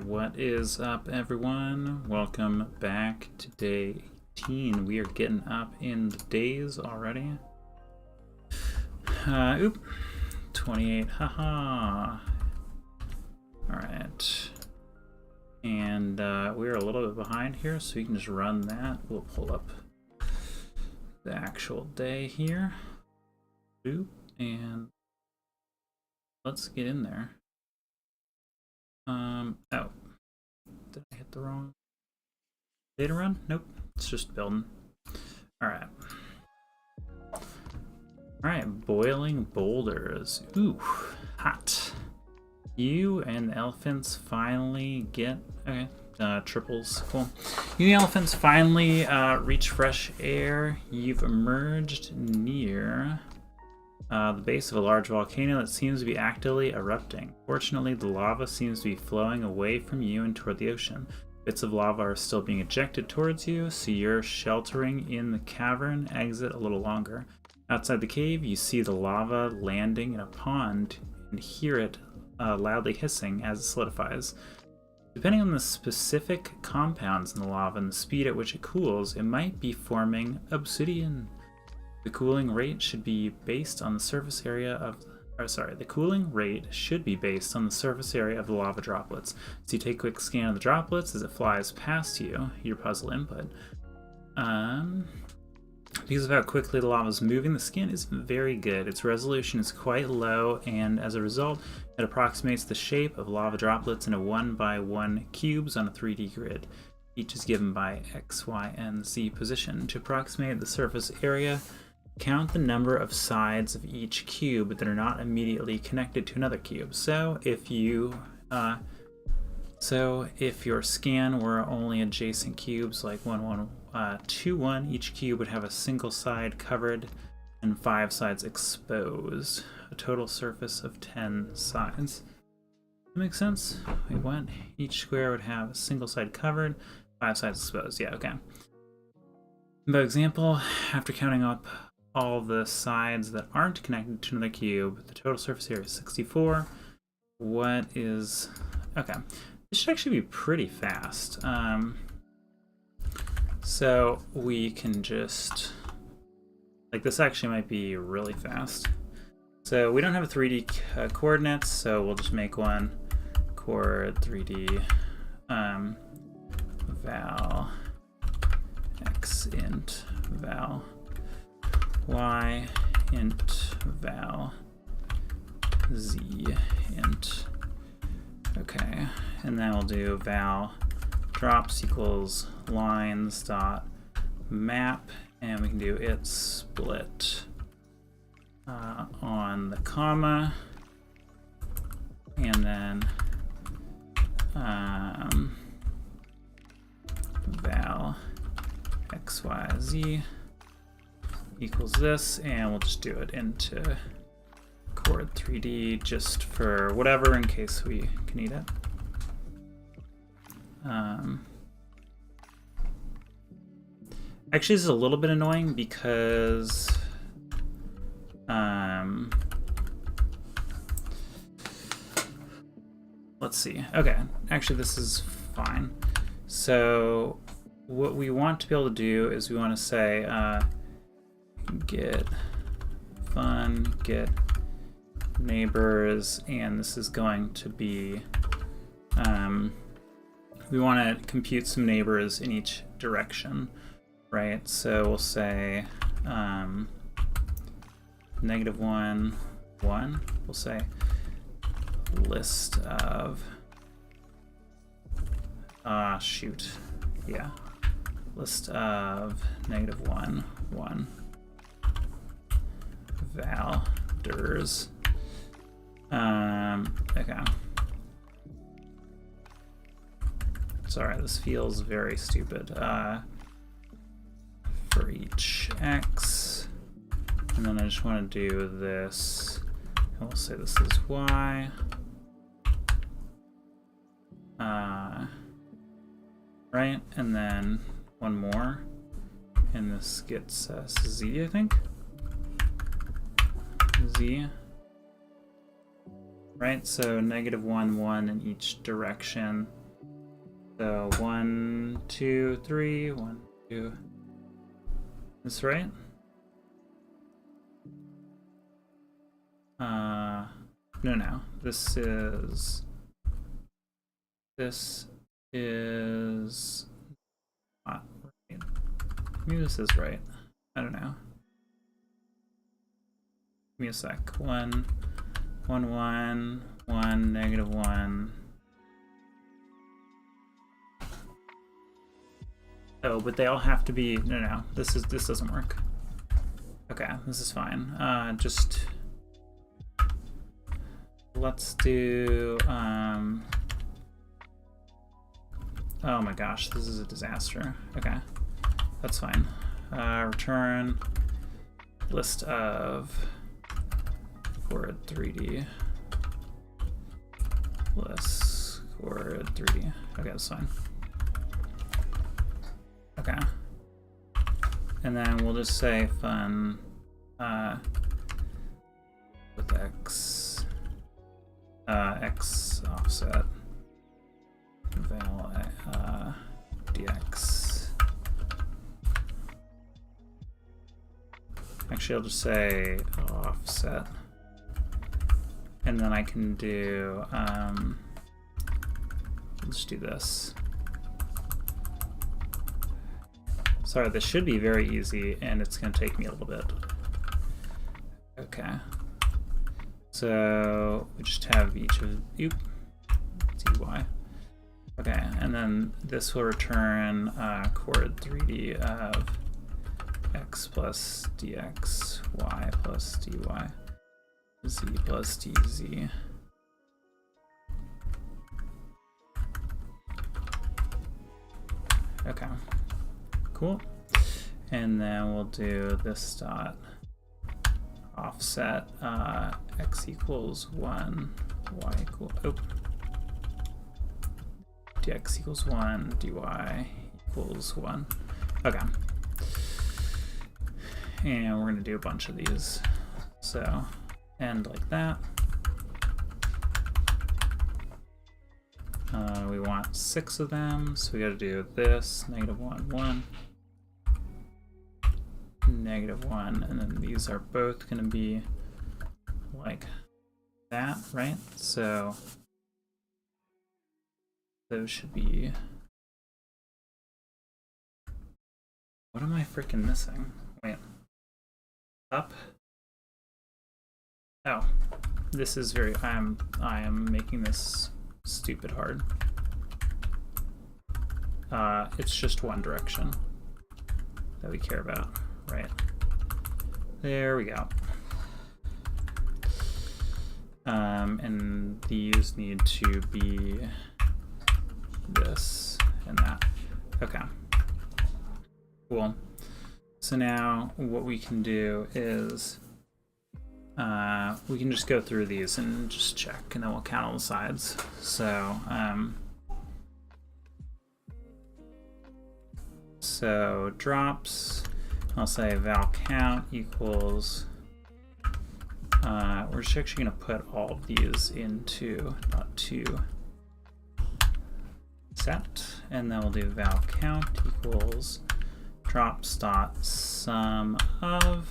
what is up, everyone? Welcome back to day 18. We are getting up in the days already. 28, haha. Alright. And we're a little bit behind here, so we can just run that. We'll pull up the actual day here. And let's get in there. Oh. Did I hit the wrong data run? Nope. It's just building. Alright. Alright, boiling boulders. Ooh, hot. You and the elephants finally get... Okay, triples, cool. You and the elephants finally reach fresh air. You've emerged near the base of a large volcano that seems to be actively erupting. Fortunately, the lava seems to be flowing away from you and toward the ocean. Bits of lava are still being ejected towards you, so you're sheltering in the cavern exit a little longer. Outside the cave, you see the lava landing in a pond and hear it loudly hissing as it solidifies. Depending on the specific compounds in the lava and the speed at which it cools, it might be forming obsidian. The cooling rate should be based on the surface area of... the cooling rate should be based on the surface area of the lava droplets. So you take a quick scan of the droplets as it flies past you, your puzzle input. Because of how quickly the lava is moving, the scan is very good. Its resolution is quite low, and as a result, it approximates the shape of lava droplets in a 1x1 cubes on a 3D grid. Each is given by X, Y, and Z position. To approximate the surface area, count the number of sides of each cube that are not immediately connected to another cube. So if your scan were only adjacent cubes like 1, 1, 2, 1, each cube would have a single side covered and 5 sides exposed. A total surface of 10 sides. That makes sense? Wait, what? Each square would have a single side covered, 5 sides exposed. Yeah, okay. By example, after counting up all the sides that aren't connected to another cube, the total surface area is 64. What is... Okay. This should actually be pretty fast. So we can just... Like, this actually might be really fast. So we don't have a 3D coordinates, so we'll just make one. Chord 3D val x int val y int val z int. Okay, and then we'll do val drops equals lines dot map, and we can do it split on the comma, and then val xyz equals this, and we'll just do it into chord 3D just for whatever in case we can need it. Actually, this is a little bit annoying because let's see. Okay, actually this is fine. So what we want to be able to do is we want to say get fun, get neighbors, and this is going to be we want to compute some neighbors in each direction, right? So we'll say -1, 1. We'll say list of list of -1, 1 valders. Okay. Sorry, this feels very stupid. For each x, and then I just want to do this, and we'll say this is y. Right, and then one more, and this gets us z, I think. Z. Right, so -1, 1 in each direction. So 1, 2, 3, 1, 2. That's right. No. This is not right. Maybe this is right. I don't know. Give me a sec. 1, 1, 1, 1, negative 1. Oh, but they all have to be. No. This doesn't work. Okay, this is fine. Just let's do. Oh my gosh, this is a disaster. Okay, that's fine. Return list of chord 3D. List chord 3D. Okay, that's fine. Okay. And then we'll just say fun with x offset val dx. Actually, I'll just say offset, and then I can do let's do this. Sorry, this should be very easy, and it's going to take me a little bit. Okay. So we just have each of dy. Okay, and then this will return chord 3D of x plus dx, y plus dy, z plus dz. Okay. Cool. And then we'll do this dot offset x equals 1, y equal dx equals 1, dy equals 1. Okay. And we're going to do a bunch of these. So end like that. We want 6 of them, so we got to do this, negative 1, 1, negative 1, and then these are both going to be like that, right? So those should be. What am I freaking missing? Wait. Up. Oh, this is very. I am making this stupid hard. It's just one direction that we care about, right? There we go. And these need to be this and that. Okay. Cool. So now what we can do is we can just go through these and just check, and then we'll count all the sides. So drops, I'll say val count equals, we're just actually going to put all of these into .2 set, and then we'll do val count equals drops dot sum of,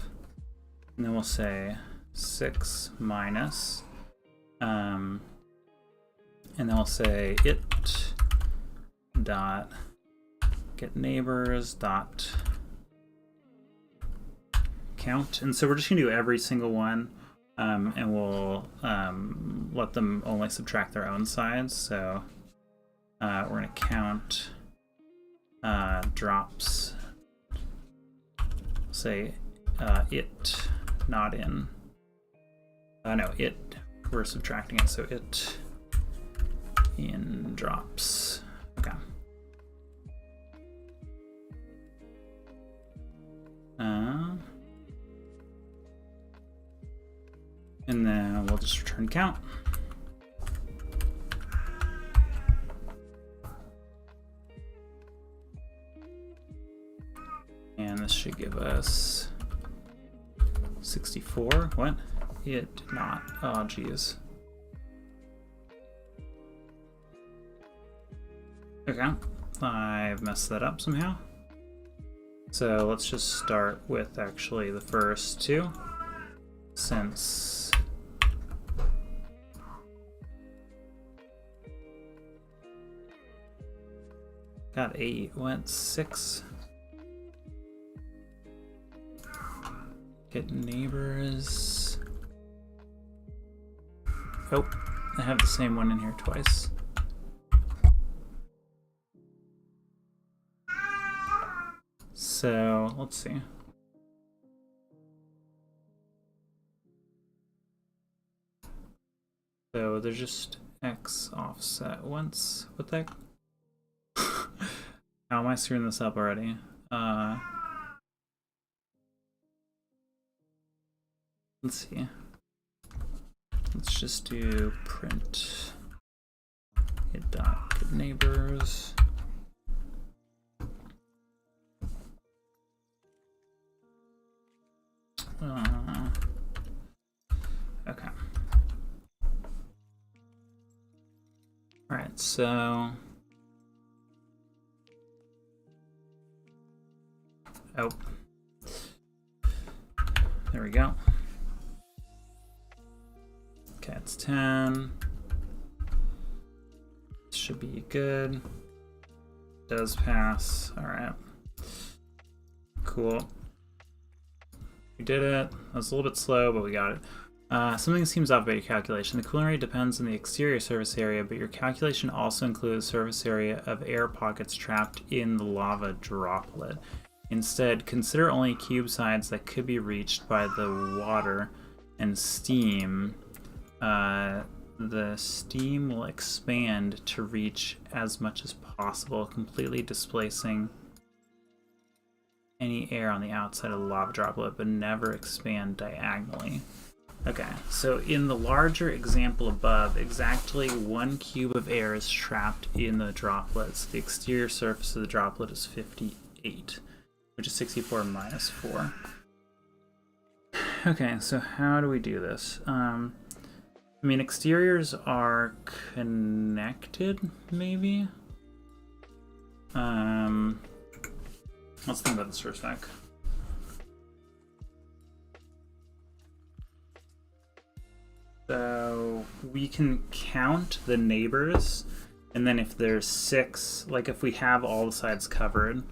and then we'll say 6 minus, and then we'll say it dot get neighbors dot count. And so we're just gonna do every single one, and we'll let them only subtract their own sides. So we're gonna count drops, say it not in, no, it, we're subtracting it, so it in drops. Okay. And then we'll just return count. And this should give us 64. What? It did not. Oh, geez. Okay, I've messed that up somehow. So let's just start with actually the first two, since got 8, went 6. Get neighbors. Oh, I have the same one in here twice. So let's see. So there's just X offset once. What the heck? How am I screwing this up already? Let's see. Let's just do print it dot get neighbors. Okay. All right, so oh, there we go. Okay, it's 10. Should be good. Does pass. All right. Cool. We did it. That was a little bit slow, but we got it. Something seems off about your calculation. The cooling rate depends on the exterior surface area, but your calculation also includes surface area of air pockets trapped in the lava droplet. Instead, consider only cube sides that could be reached by the water and steam. The steam will expand to reach as much as possible, completely displacing any air on the outside of the lava droplet, but never expand diagonally. Okay, so in the larger example above, exactly 1 cube of air is trapped in the droplets. The exterior surface of the droplet is 58, which is 64 minus 4. Okay, so how do we do this? I mean, exteriors are connected, maybe? Let's think about this for a sec. So we can count the neighbors, and then if there's 6, like if we have all the sides covered,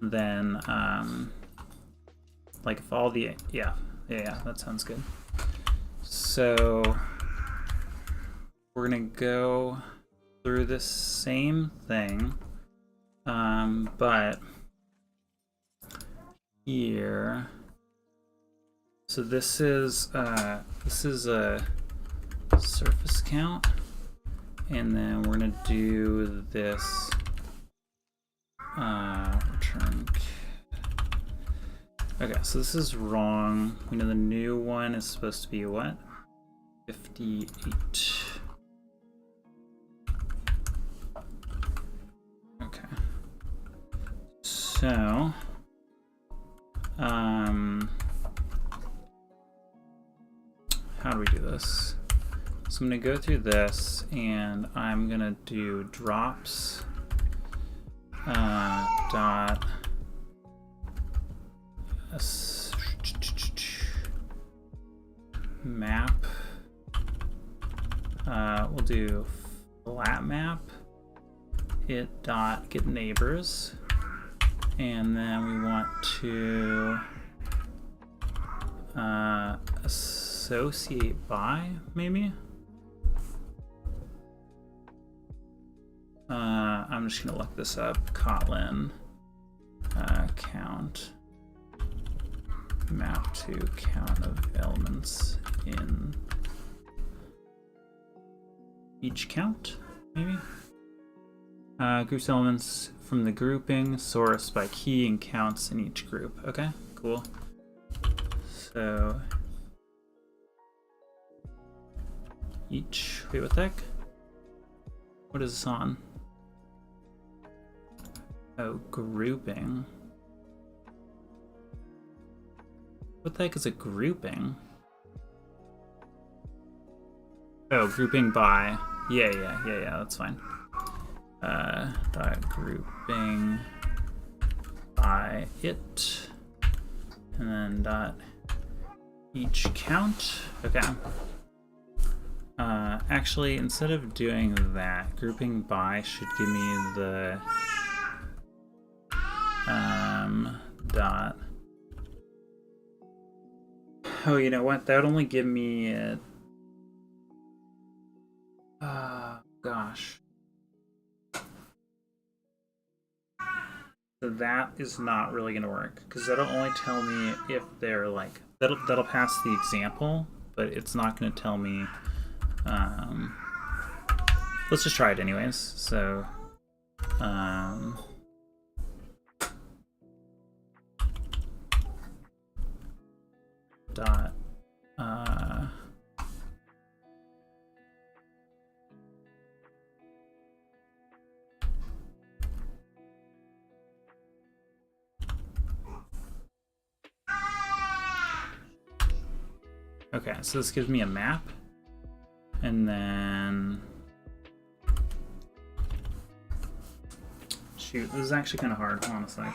then like if all the, yeah, that sounds good. So we're gonna go through this same thing, but here, so this is a surface count, and then we're gonna do this return. Okay, so this is wrong. We know the new one is supposed to be what? 58. Okay. So, how do we do this? So I'm gonna go through this, and I'm gonna do drops dot map. We'll do flat map it dot get neighbors, and then we want to associate by, maybe. I'm just gonna look this up. Kotlin count map to count of elements in each count, maybe. Groups elements from the grouping, source by key, and counts in each group. Okay, cool. So each, wait, what the heck? What is this on? Oh, grouping. What the heck is a grouping? Oh, grouping by. Yeah, that's fine. dot grouping by it, and then dot each count. Okay. Actually, instead of doing that, grouping by should give me the dot. Oh, you know what? That would only give me it. Gosh. So that is not really gonna work because that'll only tell me if they're like that'll pass the example, but it's not gonna tell me. Let's just try it anyways. So dot okay, so this gives me a map, and then shoot, this is actually kind of hard, honestly.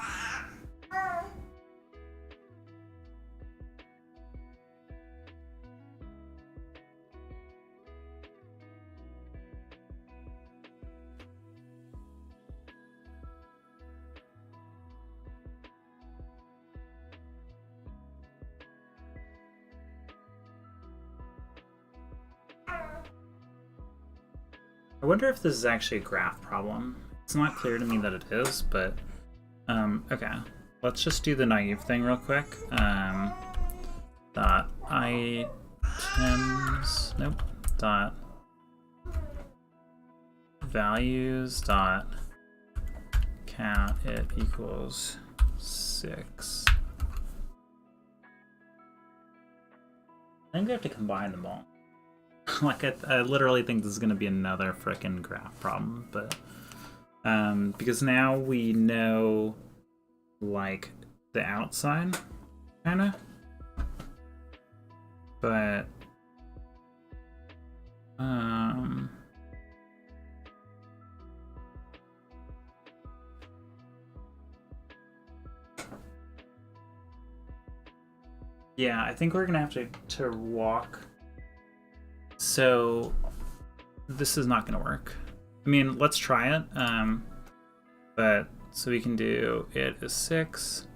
I wonder if this is actually a graph problem. It's not clear to me that it is, but okay. Let's just do the naive thing real quick. Dot items, nope, dot values dot count it equals 6. I think we have to combine them all. Like, I literally think this is going to be another frickin' graph problem, but because now we know, like, the outside, kind of, but yeah, I think we're gonna have to walk. So this is not gonna work. I mean, let's try it. But so we can do it is 6,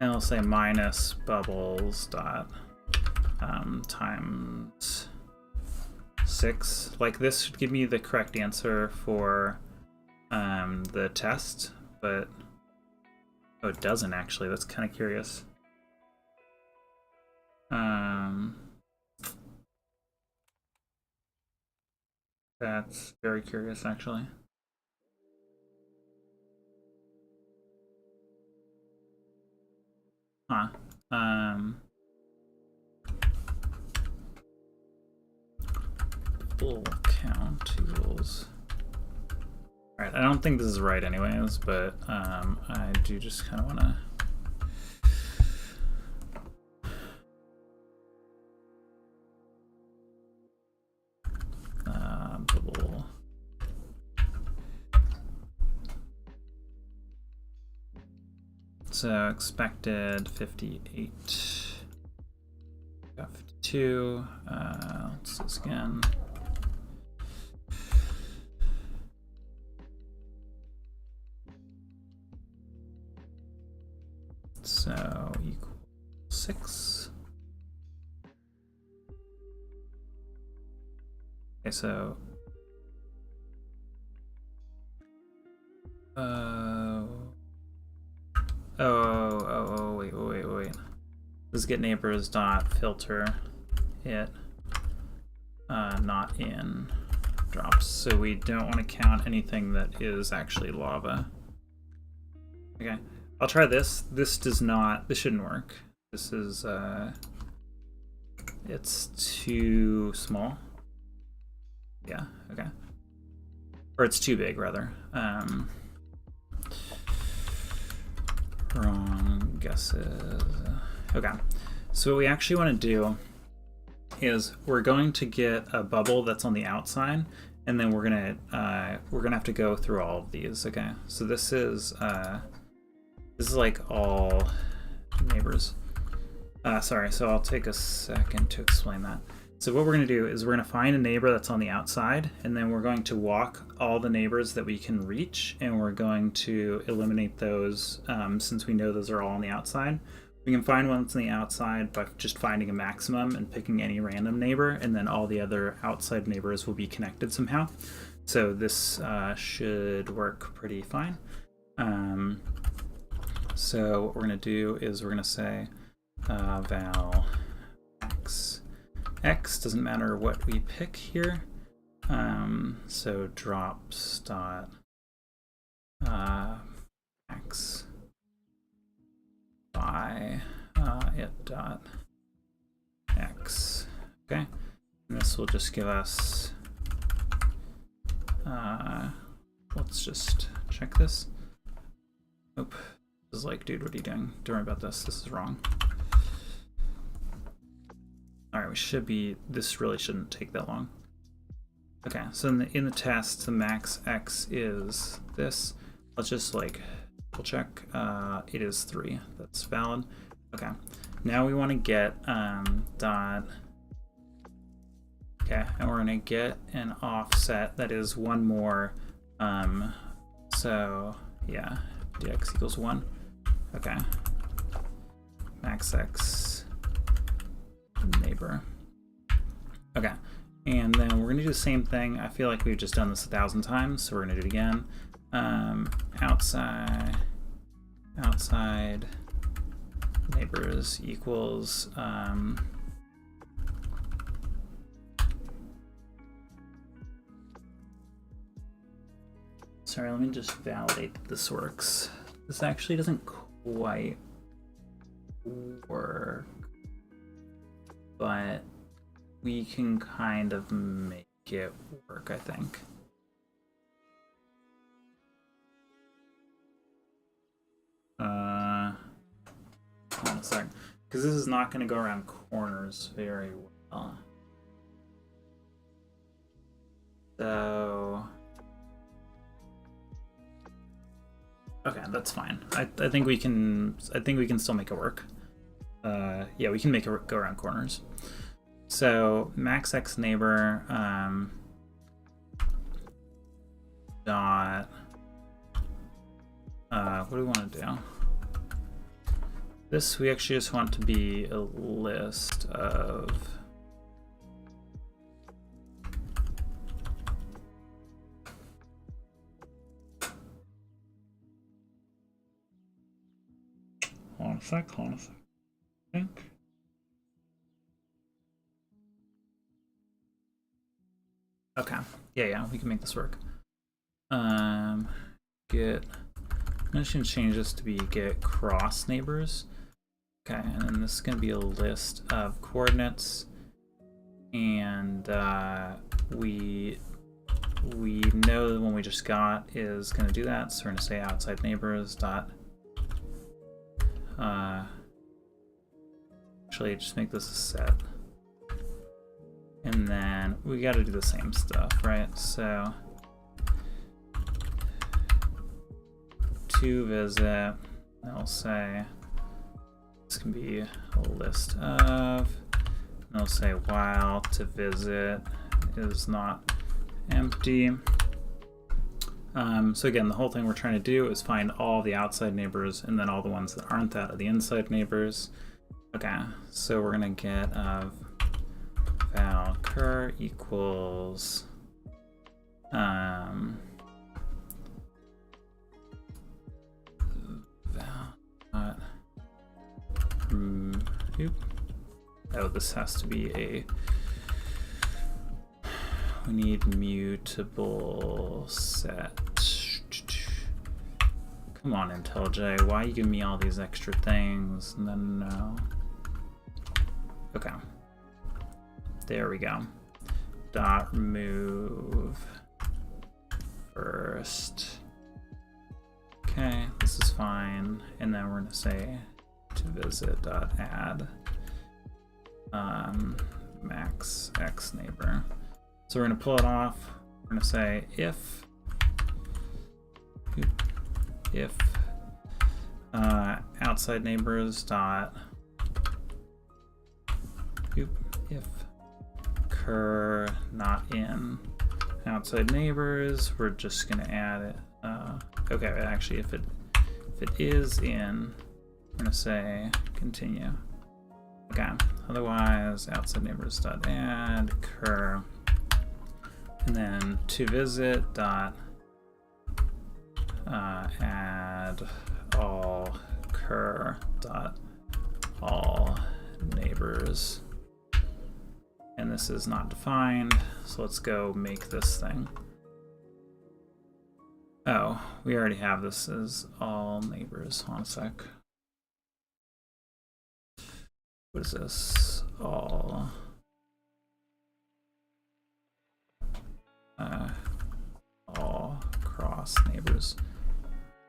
and we'll say minus bubbles dot times 6. Like, this should give me the correct answer for the test, but oh, it doesn't actually. That's kind of curious. That's very curious, actually. Huh. Full count equals. Alright, I don't think this is right anyways, but I do just kind of want to. Bubble. So expected 58. Got 52. Let's do this again. So equal 6. Okay, so wait. Let's get neighbors dot filter it not in drops. So we don't want to count anything that is actually lava. Okay, I'll try this. This shouldn't work. This is it's too small. Yeah, okay. Or it's too big, rather. Wrong guesses. Okay, so what we actually want to do is we're going to get a bubble that's on the outside, and then we're gonna have to go through all of these. Okay, so this is like all neighbors. Sorry, so I'll take a second to explain that. So what we're going to do is we're going to find a neighbor that's on the outside, and then we're going to walk all the neighbors that we can reach, and we're going to eliminate those since we know those are all on the outside. We can find one that's on the outside by just finding a maximum and picking any random neighbor, and then all the other outside neighbors will be connected somehow. So this should work pretty fine. So what we're going to do is we're going to say val x doesn't matter what we pick here. So drops dot x by it dot x. Okay, and this will just give us. Let's just check this. Nope. This is like, dude, what are you doing? Don't worry about this. This is wrong. All right, we should be. This really shouldn't take that long. Okay, so in the test, the max x is this. Let's just like we'll check. It is 3. That's valid. Okay. Now we want to get dot. Okay, and we're gonna get an offset that is one more. So yeah, dx equals 1. Okay. Max x neighbor. Okay, and then we're gonna do the same thing. I feel like we've just done this 1,000 times, so we're gonna do it again. Outside neighbors equals sorry, let me just validate that this works. This actually doesn't quite work, but we can kind of make it work, I think. Hold on a sec, because this is not going to go around corners very well. So, okay, that's fine. I think we can. I think we can still make it work. Yeah, we can make it go around corners. So max x neighbor dot. What do we want to do? This we actually just want to be a list of. Hold on a sec. I think. Okay. Yeah, we can make this work. Get. I'm just gonna change this to be get cross neighbors. Okay, and then this is gonna be a list of coordinates, and we know the one we just got is gonna do that. So we're gonna say outside neighbors dot. Actually, just make this a set. And then we got to do the same stuff, right? So to visit, I'll say this can be a list of, and I'll say while to visit is not empty. So again, the whole thing we're trying to do is find all the outside neighbors and then all the ones that aren't that are the inside neighbors. Okay, so we're gonna get val cur equals val oh, this has to be a. We need mutable set. Come on, IntelliJ, why you give me all these extra things? No. Okay. There we go. Dot remove first. Okay, this is fine. And then we're gonna say to visit dot add max x neighbor. So we're gonna pull it off. we're gonna say if outside neighbors dot if cur not in outside neighbors, we're just gonna add it. Okay, actually, if it is in, we're gonna say continue. Okay, otherwise outside neighbors dot add cur, and then to visit dot add all cur dot all neighbors, and this is not defined, so let's go make this thing. Oh, we already have this as all neighbors. Hold on a sec. What is this? All cross neighbors.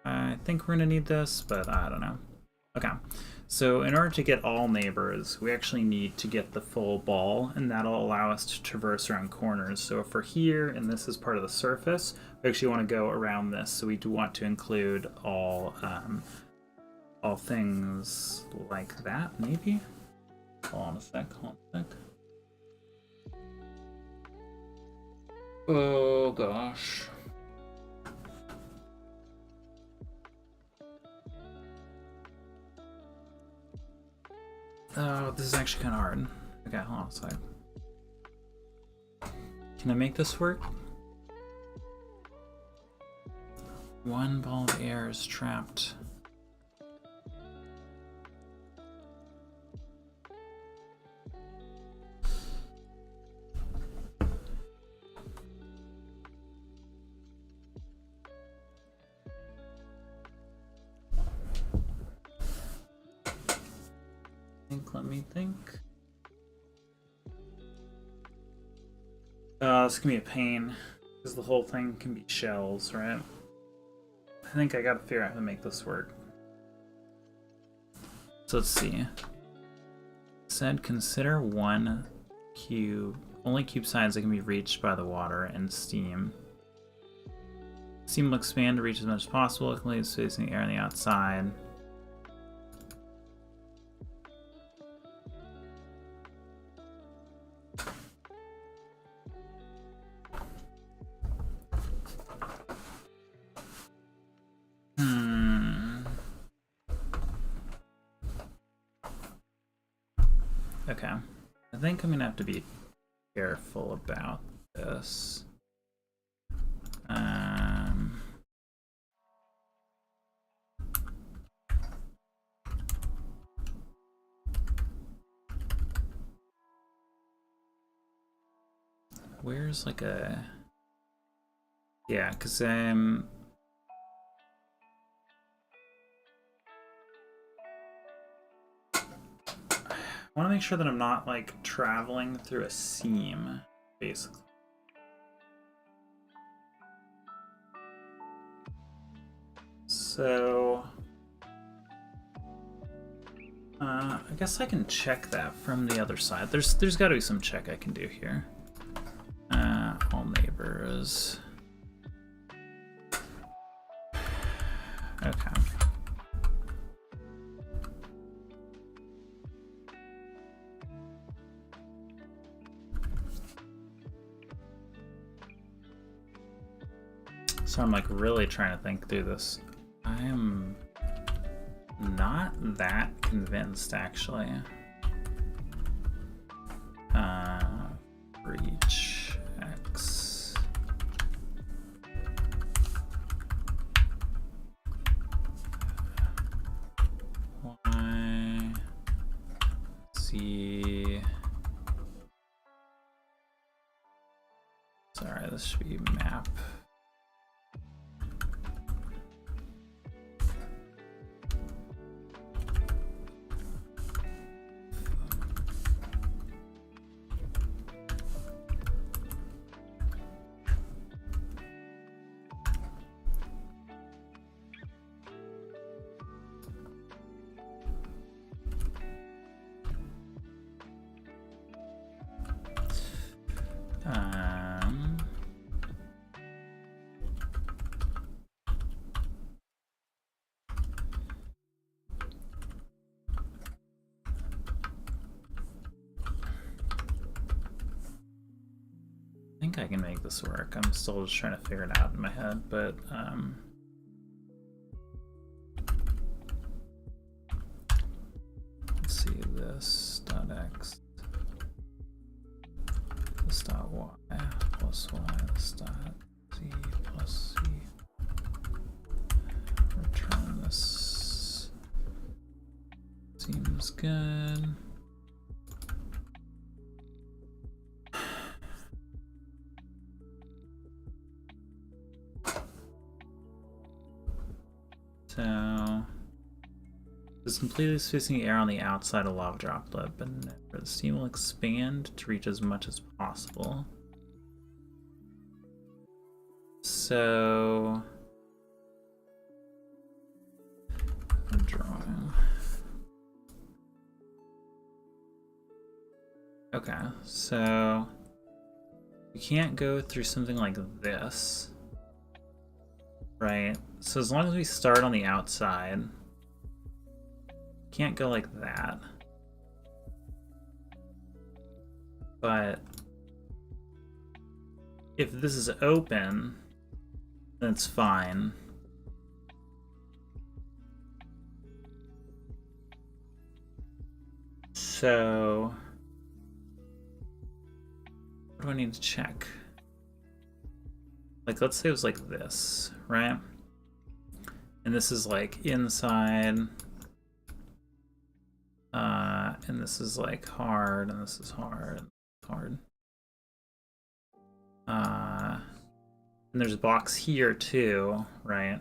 I think we're gonna need this, but I don't know. Okay, so in order to get all neighbors, we actually need to get the full ball, and that'll allow us to traverse around corners. So if we're here and this is part of the surface, we actually want to go around this. So we do want to include all things like that, maybe. Hold on a sec. Oh gosh. Oh, this is actually kind of hard. Okay, hold on a sec. Can I make this work? One ball of air is trapped. Let me think. This can be a pain because the whole thing can be shells, right? I think I gotta figure out how to make this work. So let's see. It said consider one cube, only cube sides that can be reached by the water and steam. Steam will expand to reach as much as possible, it can leave space in the air on the outside. Okay, I think I'm gonna have to be careful about this. Where's like a... Yeah, because I want to make sure that I'm not like traveling through a seam, basically. So I guess I can check that from the other side. There's got to be some check I can do here. All neighbors. Okay. So I'm like really trying to think through this. I am not that convinced, actually. Reach X. Y. Z. Sorry, this should be map. think I can make this work. I'm still just trying to figure it out in my head, but let's see, this dot x, this dot y plus y, this dot z plus c. Return this. Seems good. So, this completely spacing the air on the outside of lava droplet, but the steam will expand to reach as much as possible. So, I'm drawing. Okay, so we can't go through something like this, right? So as long as we start on the outside, can't go like that. But if this is open, then it's fine. So what do I need to check? Like, let's say it was like this, right? And this is like inside, and this is like hard, and this is hard, and hard. And there's a box here too, right?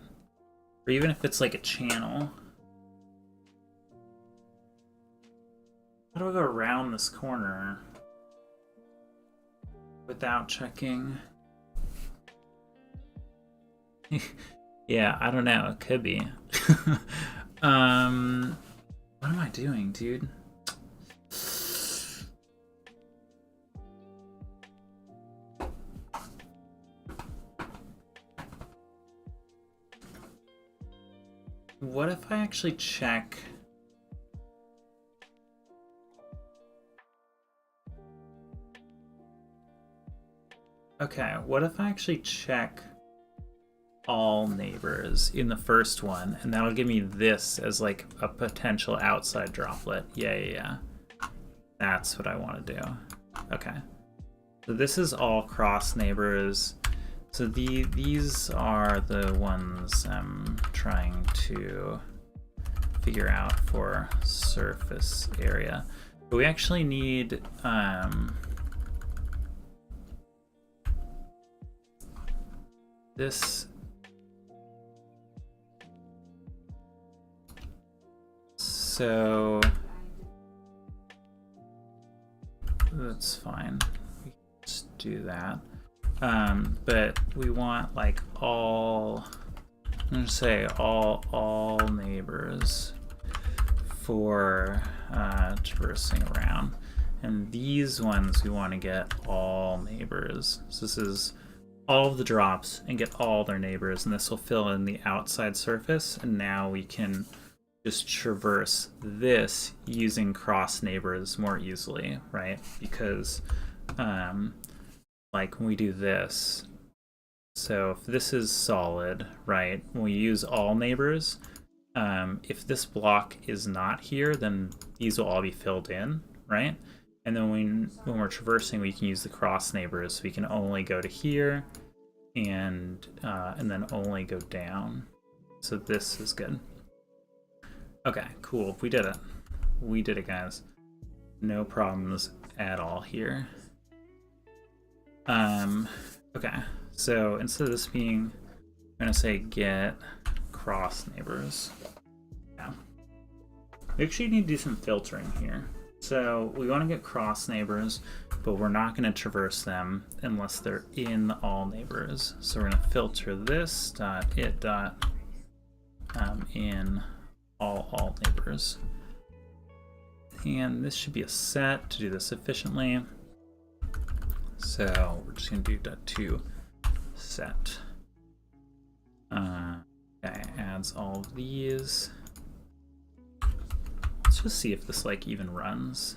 Or even if it's like a channel. How do I go around this corner without checking? Yeah, I don't know. It could be. What am I doing, dude? What if I actually check? Okay, what if I actually check all neighbors in the first one, and that'll give me this as like a potential outside droplet. Yeah. That's what I want to do. Okay. So this is all cross neighbors. So these are the ones I'm trying to figure out for surface area. But we actually need this. So that's fine. We can just do that. But we want like all, I'm gonna say all neighbors for traversing around. And these ones we want to get all neighbors. So this is all of the drops and get all their neighbors, and this will fill in the outside surface, and now we can just traverse this using cross neighbors more easily, right? Because like when we do this, so if this is solid, right, when we use all neighbors, if this block is not here, then these will all be filled in, right? And then when we're traversing, we can use the cross neighbors. So we can only go to here and then only go down. So this is good. Okay, cool. We did it. We did it, guys. No problems at all here. Okay, so instead of this being, I'm gonna say get cross neighbors. Yeah. We actually need to do some filtering here. So we want to get cross neighbors, but we're not going to traverse them unless they're in all neighbors. So we're going to filter this dot it dot in all neighbors. And this should be a set to do this efficiently. So we're just going to do .to set. Okay, adds all of these. Let's just see if this like even runs.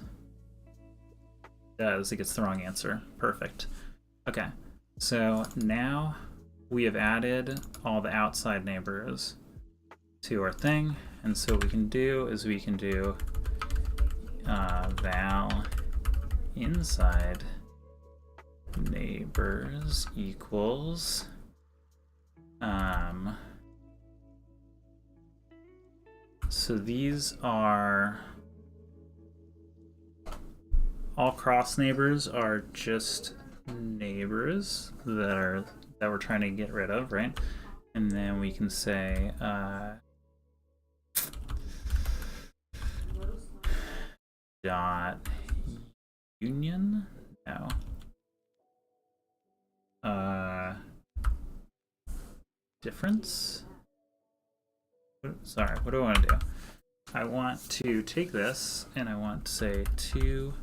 It does. It gets the wrong answer. Perfect. Okay. So now we have added all the outside neighbors to our thing. And so what we can do is we can do val inside neighbors equals so these are all cross neighbors are just neighbors that we're trying to get rid of, right? And then we can say dot union. No. Difference. Sorry, what do I want to do? I want to take this and I want to say to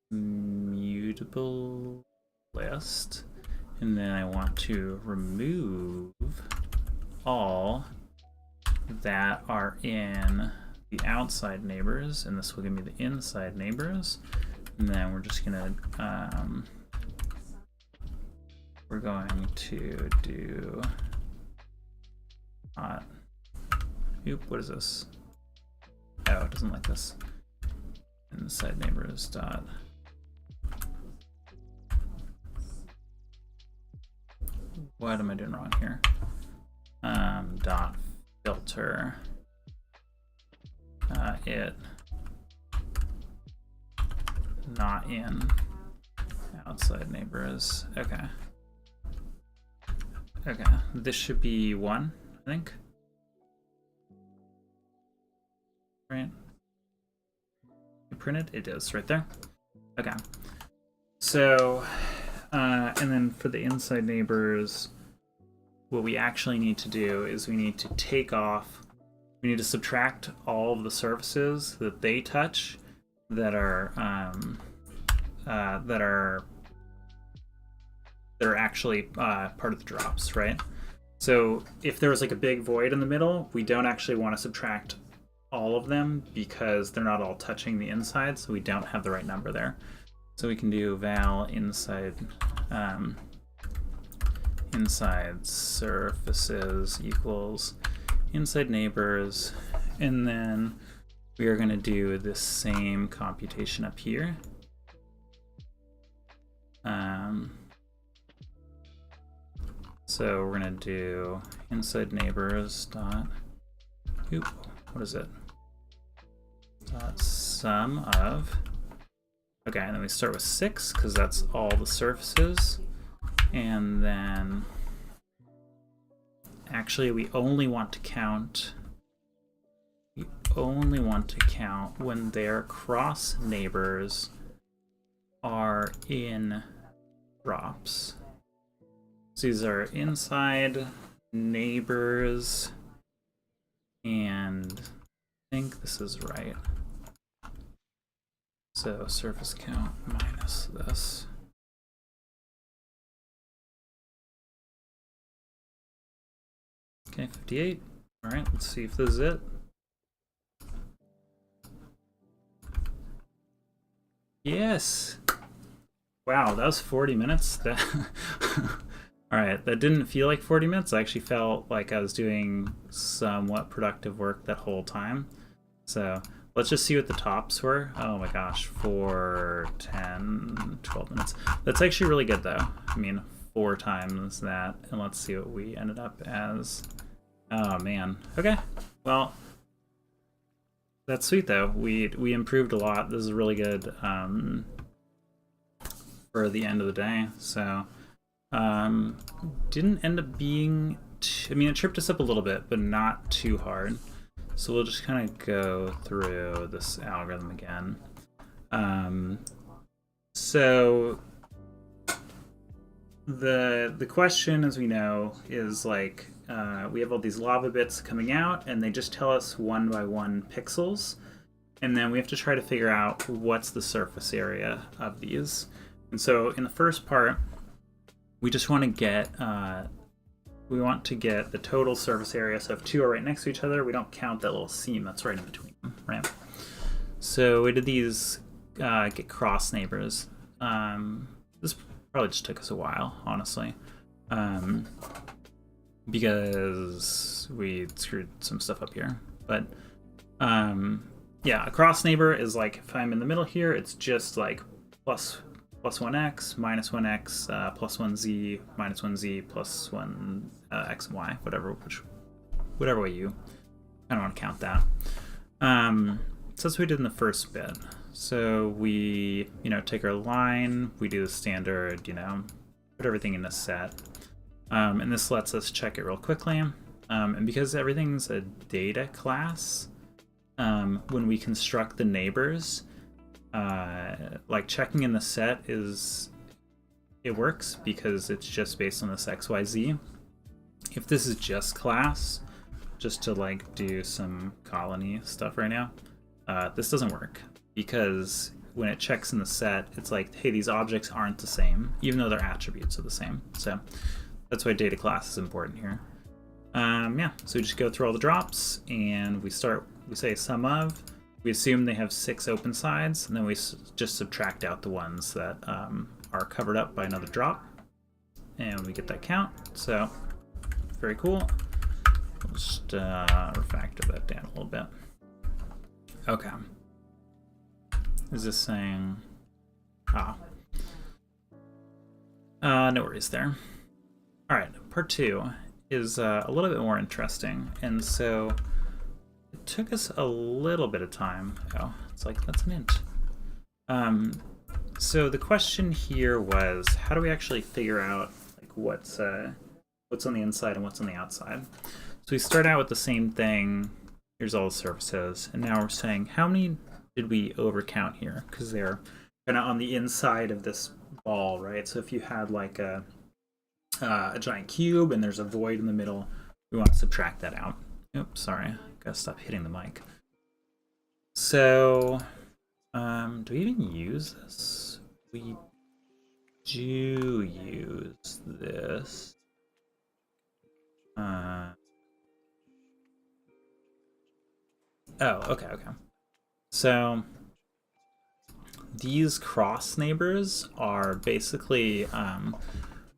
mutable list, and then I want to remove all that are in the outside neighbors, and this will give me the inside neighbors. And then we're just gonna we're going to do what is this? Oh, it doesn't like this. Inside neighbors dot what am I doing wrong here? Dot filter it not in outside neighbors. Okay. Okay, this should be 1, I think. Right? You print it? It is right there. Okay. So, and then for the inside neighbors, what we actually need to do is we need to take off, we need to subtract all of the surfaces that they touch that are actually part of the drops, right? So if there was like a big void in the middle, we don't actually want to subtract all of them because they're not all touching the inside, so we don't have the right number there. So we can do val inside inside surfaces equals inside neighbors, and then we are going to do the same computation up here. So we're going to do inside neighbors dot what is it? Dot sum of. Okay, and then we start with 6 because that's all the surfaces, and then actually we only want to count. We only want to count when their cross neighbors are in drops. So these are inside neighbors, and I think this is right. So surface count minus this. Okay, 58. All right, let's see if this is it. Yes. Wow, that was 40 minutes. That all right, that didn't feel like 40 minutes. I actually felt like I was doing somewhat productive work that whole time. So let's just see what the tops were. Oh my gosh, 4, 10, 12 minutes. That's actually really good though. I mean, 4 times that. And let's see what we ended up as. Oh man. Okay. Well, that's sweet though. We improved a lot. This is really good for the end of the day. So didn't end up being I mean, it tripped us up a little bit, but not too hard. So we'll just kind of go through this algorithm again. So the question, as we know, is like we have all these lava bits coming out, and they just tell us 1 by 1 pixels, and then we have to try to figure out what's the surface area of these. And so in the first part, we just want to get the total surface area. So if 2 are right next to each other, we don't count that little seam that's right in between them, right? So we did these get cross neighbors. This is Probably just took us a while, honestly. Because we screwed some stuff up here. But yeah, a cross neighbor is like if I'm in the middle here, it's just like plus 1x, minus 1x, plus 1z, minus 1z, plus 1 x and y, whatever way you kind of want to count that. So that's what we did in the first bit. So we, take our line, we do the standard, put everything in a set. And this lets us check it real quickly. And because everything's a data class, when we construct the neighbors, like checking in the set it works because it's just based on this XYZ. If this is just class, just to like do some colony stuff right now, this doesn't work because when it checks in the set, it's like, hey, these objects aren't the same, even though their attributes are the same. So that's why data class is important here. Yeah, so we just go through all the drops and we say sum of. We assume they have 6 open sides, and then we just subtract out the ones that are covered up by another drop, and we get that count. So very cool. We'll just refactor that down a little bit. Okay. Is this saying? No worries there. All right, part 2 is a little bit more interesting, and so it took us a little bit of time. Oh, it's like, that's an int. So the question here was, how do we actually figure out like what's on the inside and what's on the outside? So we start out with the same thing. Here's all the surfaces, and now we're saying how many did we overcount here? Because they're kind of on the inside of this ball, right? So if you had like a giant cube and there's a void in the middle, we want to subtract that out. Oops, sorry, gotta stop hitting the mic. So, do we even use this? We do use this. Oh, okay. So, these cross neighbors are basically,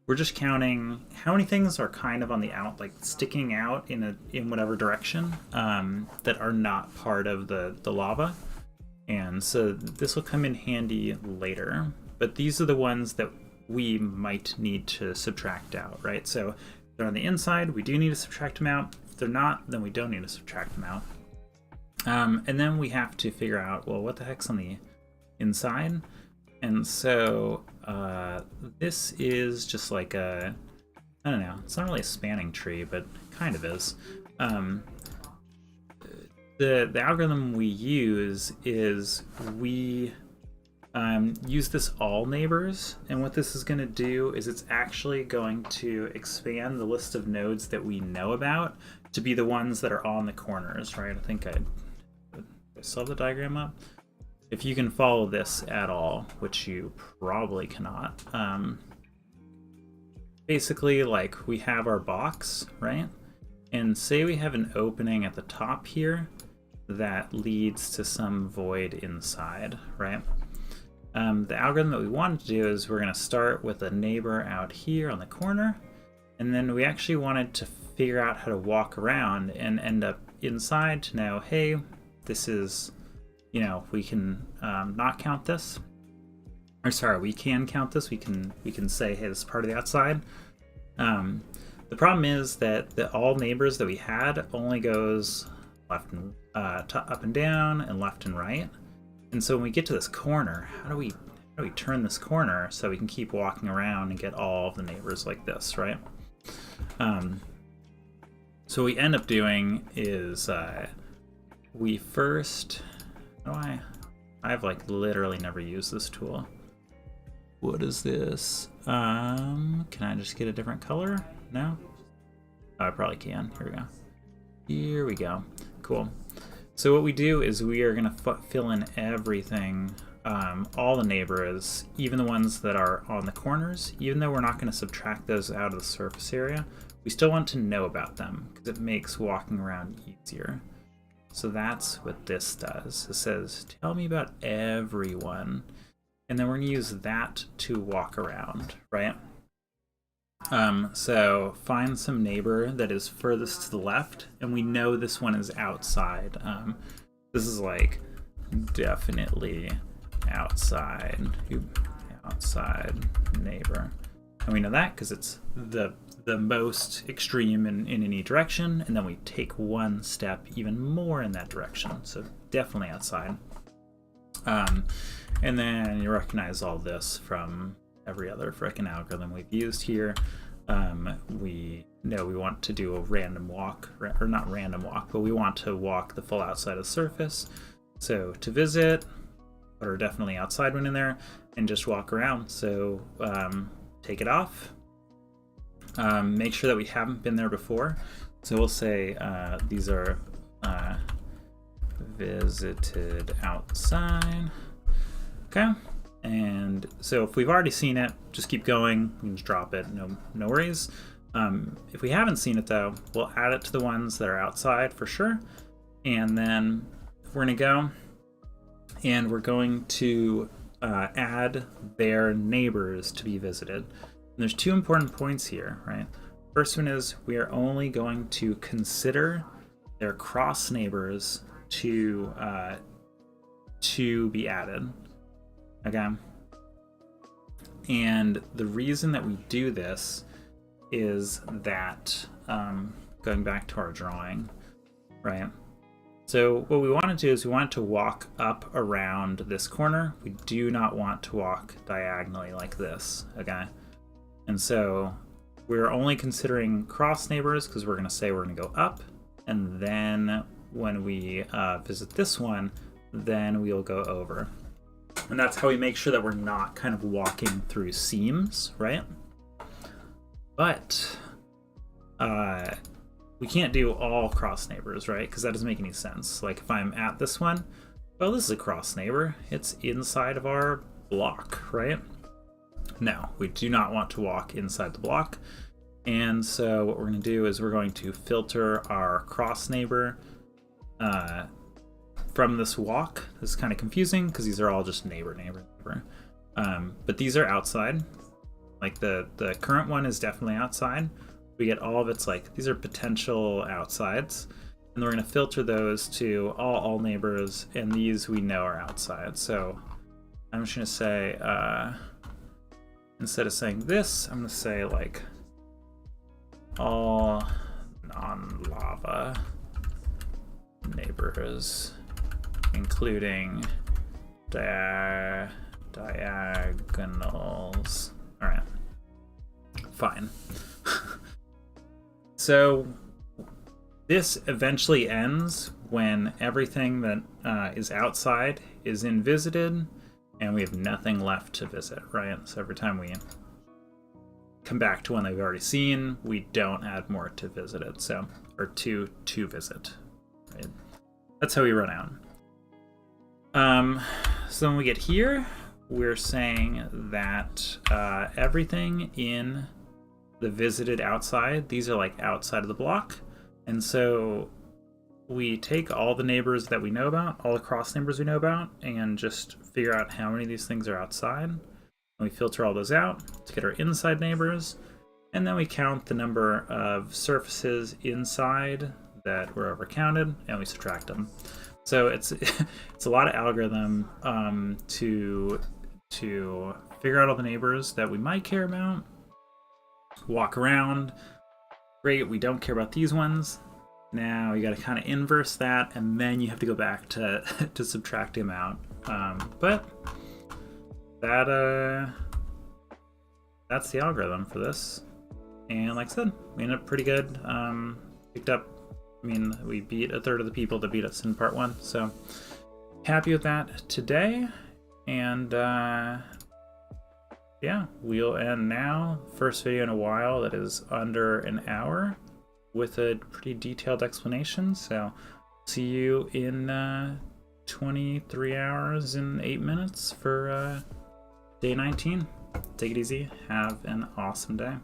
we're just counting how many things are kind of on the out, like sticking out in whatever direction, that are not part of the lava. And so this will come in handy later, but these are the ones that we might need to subtract out, right? So if they're on the inside, we do need to subtract them out. If they're not, then we don't need to subtract them out. And then we have to figure out, well, what the heck's on the inside? And so this is just like I don't know, it's not really a spanning tree, but kind of is. The algorithm we use is we use this all neighbors, and what this is going to do is it's actually going to expand the list of nodes that we know about to be the ones that are on the corners, right? I think I still have the diagram up. If you can follow this at all, which you probably cannot, basically, like, we have our box, right? And say we have an opening at the top here that leads to some void inside, right? The algorithm that we wanted to do is we're going to start with a neighbor out here on the corner, and then we actually wanted to figure out how to walk around and end up inside to know, hey, this is, we can not count this. Or sorry, we can count this. We can say, hey, this is part of the outside. The problem is that the all neighbors that we had only goes left and up and down and left and right. And so when we get to this corner, how do we turn this corner so we can keep walking around and get all of the neighbors like this, right? So what we end up doing is we first, I've like literally never used this tool. What is this? Can I just get a different color? No? Oh, I probably can. Here we go. Cool. So what we do is we are going to fill in everything, all the neighbors, even the ones that are on the corners. Even though we're not going to subtract those out of the surface area, we still want to know about them because it makes walking around easier. So that's what this does. It says, tell me about everyone. and then we're going to use that to walk around, right? So find some neighbor that is furthest to the left, and we know this one is outside. This is like definitely outside neighbor, and we know that because it's the most extreme in any direction, and then we take one step even more in that direction, so definitely outside. And then you recognize all this from every other frickin' algorithm we've used here. We know we want to do a random walk, or not random walk, but we want to walk the full outside of the surface. So to visit, or definitely outside when in there, and just walk around. So take it off. Make sure that we haven't been there before. So we'll say these are visited outside. Okay. And so if we've already seen it, just keep going. We can just drop it. No worries. If we haven't seen it though, we'll add it to the ones that are outside for sure. And then we're gonna go and we're going to add their neighbors to be visited. And there's two important points here, right? First one is we are only going to consider their cross neighbors to be added. Okay. And the reason that we do this is that, going back to our drawing, right? So what we want to do is we want to walk up around this corner. We do not want to walk diagonally like this, okay? And so we're only considering cross neighbors because we're going to say we're going to go up, and then when we visit this one, then we'll go over. And that's how we make sure that we're not kind of walking through seams, right? But we can't do all cross neighbors, right? Because that doesn't make any sense. Like if I'm at this one, well, this is a cross neighbor. It's inside of our block, right? No, we do not want to walk inside the block. And so what we're going to do is we're going to filter our cross neighbor from this walk. This is kind of confusing because these are all just neighbor. But these are outside. Like the current one is definitely outside. We get all of its, like, these are potential outsides. And we're going to filter those to all neighbors, and these we know are outside. So I'm just going to say, instead of saying this, I'm going to say, like, all non-lava neighbors, including diagonals. All right, fine. So this eventually ends when everything that is outside is in visited, and we have nothing left to visit, right? So every time we come back to one that we've already seen, we don't add more to visit it, so, or to visit, right? That's how we run out. So when we get here, we're saying that everything in the visited outside, these are like outside of the block. And so we take all the neighbors that we know about, all the cross neighbors we know about, and just figure out how many of these things are outside. And we filter all those out to get our inside neighbors. And then we count the number of surfaces inside that were overcounted, and we subtract them. So it's a lot of algorithm to figure out all the neighbors that we might care about, walk around. Great, we don't care about these ones. Now you got to kind of inverse that, and then you have to go back to subtracting them out. But that's the algorithm for this. And like I said, we ended up pretty good. Picked up, I mean, we beat a third of the people that beat us in part 1. So happy with that today. And yeah, we'll end now. First video in a while that is under an hour with a pretty detailed explanation. So see you in 23 hours and 8 minutes for day 19. Take it easy. Have an awesome day.